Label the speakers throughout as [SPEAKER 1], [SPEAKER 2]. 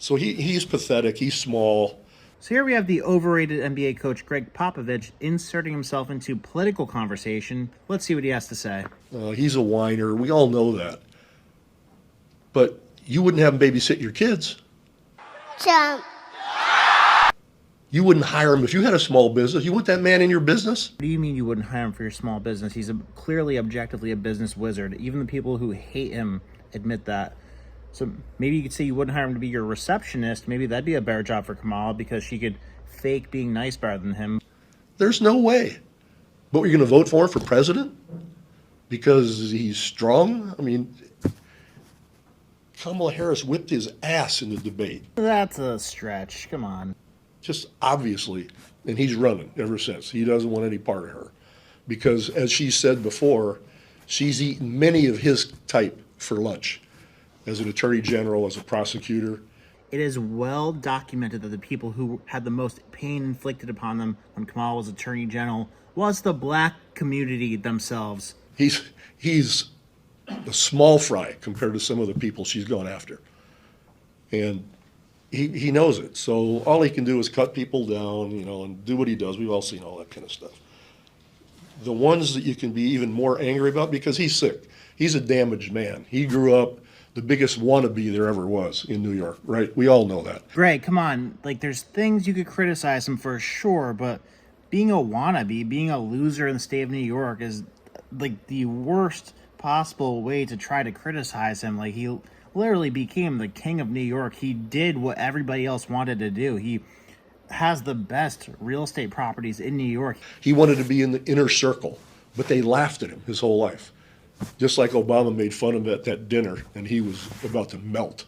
[SPEAKER 1] So he's pathetic. He's small.
[SPEAKER 2] So here we have the overrated NBA coach Greg Popovich inserting himself into political conversation. Let's see what he has to say.
[SPEAKER 1] He's a whiner. We all know that. But you wouldn't have him babysit your kids.
[SPEAKER 3] Jump.
[SPEAKER 1] You wouldn't hire him if you had a small business. You want that man in your business?
[SPEAKER 2] What do you mean you wouldn't hire him for your small business? He's clearly, objectively a business wizard. Even the people who hate him admit that. So maybe you could say you wouldn't hire him to be your receptionist. Maybe that'd be a better job for Kamala because she could fake being nice better than him.
[SPEAKER 1] There's no way. But you're going to vote for him for president? Because he's strong? I mean, Kamala Harris whipped his ass in the debate.
[SPEAKER 2] That's a stretch. Come on.
[SPEAKER 1] Just obviously, and he's running ever since. He doesn't want any part of her. Because as she said before, she's eaten many of his type for lunch. As an attorney general, as a prosecutor.
[SPEAKER 2] It is well documented that the people who had the most pain inflicted upon them when Kamala was attorney general was the black community themselves.
[SPEAKER 1] He's a small fry compared to some of the people she's gone after. And he knows it. So all he can do is cut people down, and do what he does. We've all seen all that kind of stuff. The ones that you can be even more angry about, because he's sick. He's a damaged man. He grew up the biggest wannabe there ever was in New York, right? We all know that.
[SPEAKER 2] Greg, come on. There's things you could criticize him for, sure, but being a wannabe, being a loser in the state of New York is, the worst possible way to try to criticize him. He literally became the king of New York. He did what everybody else wanted to do. He has the best real estate properties in New York.
[SPEAKER 1] He wanted to be in the inner circle, but they laughed at him his whole life. Just like Obama made fun of him at that dinner, and he was about to melt.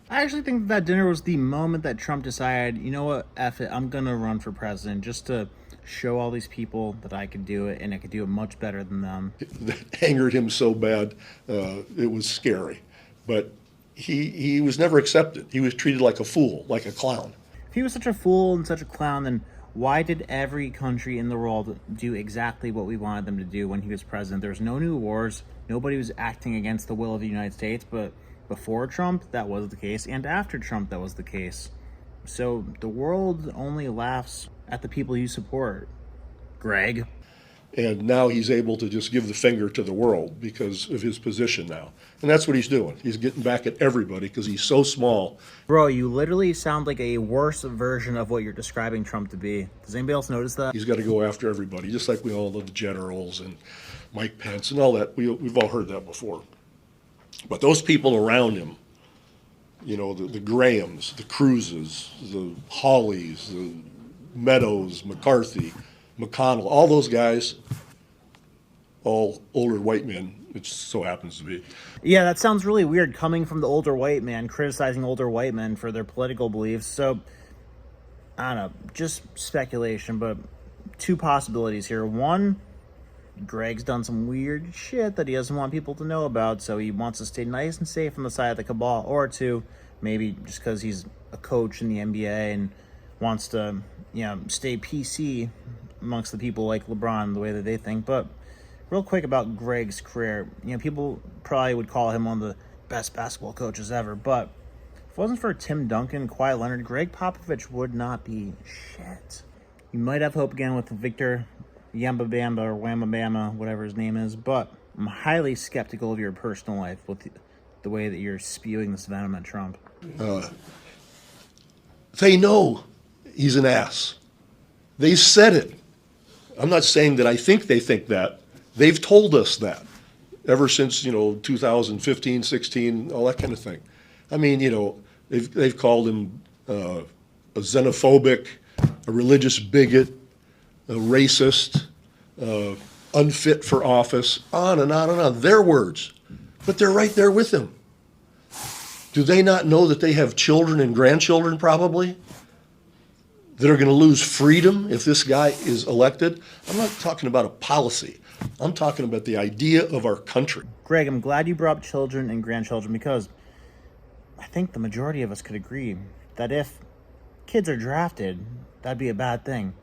[SPEAKER 2] I actually think that dinner was the moment that Trump decided, you know what, F it, I'm going to run for president just to show all these people that I could do it, and I could do it much better than them.
[SPEAKER 1] That angered him so bad, it was scary. But he was never accepted. He was treated like a fool, like a clown.
[SPEAKER 2] If he was such a fool and such a clown, then why did every country in the world do exactly what we wanted them to do when he was president? There was no new wars. Nobody was acting against the will of the United States, but before Trump, that was the case, and after Trump, that was the case. So the world only laughs at the people you support, Greg.
[SPEAKER 1] And now he's able to just give the finger to the world because of his position now. And that's what he's doing. He's getting back at everybody because he's so small.
[SPEAKER 2] Bro, you literally sound like a worse version of what you're describing Trump to be. Does anybody else notice that?
[SPEAKER 1] He's got to go after everybody, just like we all know the generals and Mike Pence and all that. We've all heard that before. But those people around him, the Grahams, the Cruzes, the Hawleys, the Meadows, McCarthy, McConnell, all those guys, all older white men, it so happens to be.
[SPEAKER 2] Yeah, that sounds really weird coming from the older white man, criticizing older white men for their political beliefs. So, I don't know, just speculation, but two possibilities here. One, Greg's done some weird shit that he doesn't want people to know about, so he wants to stay nice and safe on the side of the cabal. Or two, maybe just because he's a coach in the NBA and wants to, stay PC amongst the people like LeBron, the way that they think. But real quick about Greg's career, people probably would call him one of the best basketball coaches ever, but if it wasn't for Tim Duncan, Kawhi Leonard, Greg Popovich would not be shit. You might have hope again with Victor Yamba Bamba or Wamba Bama, whatever his name is, but I'm highly skeptical of your personal life with the way that you're spewing this venom at Trump.
[SPEAKER 1] They know he's an ass. They said it. I'm not saying that I think they think that. They've told us that ever since, 2015, 16, all that kind of thing. I mean, they've called him a xenophobic, a religious bigot, a racist, unfit for office, on and on and on. Their words. But they're right there with him. Do they not know that they have children and grandchildren probably that are going to lose freedom if this guy is elected? I'm not talking about a policy. I'm talking about the idea of our country.
[SPEAKER 2] Greg, I'm glad you brought up children and grandchildren because I think the majority of us could agree that if kids are drafted, that'd be a bad thing.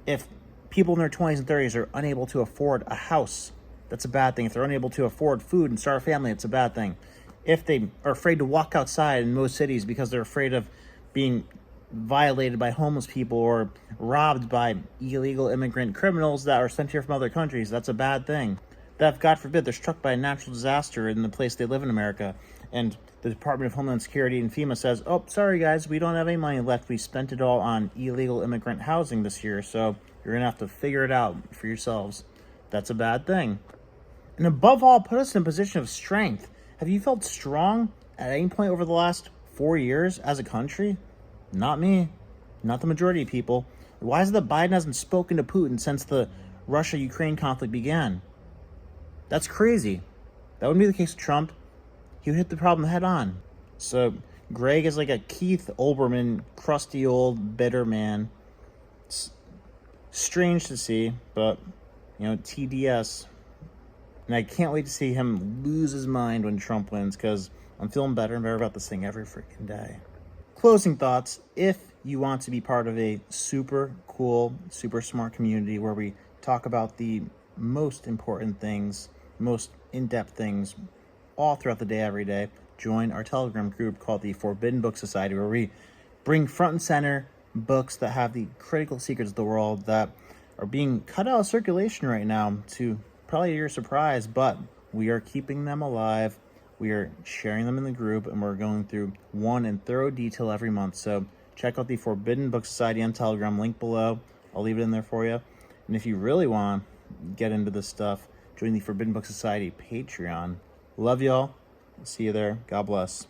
[SPEAKER 2] If people in their 20s and 30s are unable to afford a house, that's a bad thing. If they're unable to afford food and start a family, it's a bad thing. if they are afraid to walk outside in most cities because they're afraid of being violated by homeless people or robbed by illegal immigrant criminals that are sent here from other countries, that's a bad thing. That if, God forbid, they're struck by a natural disaster in the place they live in America, and the Department of Homeland Security and FEMA says, oh, sorry guys, we don't have any money left. We spent it all on illegal immigrant housing this year, so you're going to have to figure it out for yourselves. That's a bad thing. And above all, put us in a position of strength. Have you felt strong at any point over the last 4 years as a country? Not me. Not the majority of people. Why is it that Biden hasn't spoken to Putin since the Russia-Ukraine conflict began? That's crazy. That wouldn't be the case with Trump. He would hit the problem head on. So Gregg is like a Keith Olbermann, crusty old bitter man. It's strange to see, but, TDS. And I can't wait to see him lose his mind when Trump wins, because I'm feeling better and better about this thing every freaking day. Closing thoughts. If you want to be part of a super cool, super smart community where we talk about the most important things, most in-depth things all throughout the day, every day, join our Telegram group called the Forbidden Book Society, where we bring front and center books that have the critical secrets of the world that are being cut out of circulation right now, to probably your surprise, but we are keeping them alive. We are sharing them in the group, and we're going through one in thorough detail every month. So check out the Forbidden Book Society on Telegram, link below. I'll leave it in there for you. And if you really want to get into this stuff, join the Forbidden Book Society Patreon. Love y'all. See you there. God bless.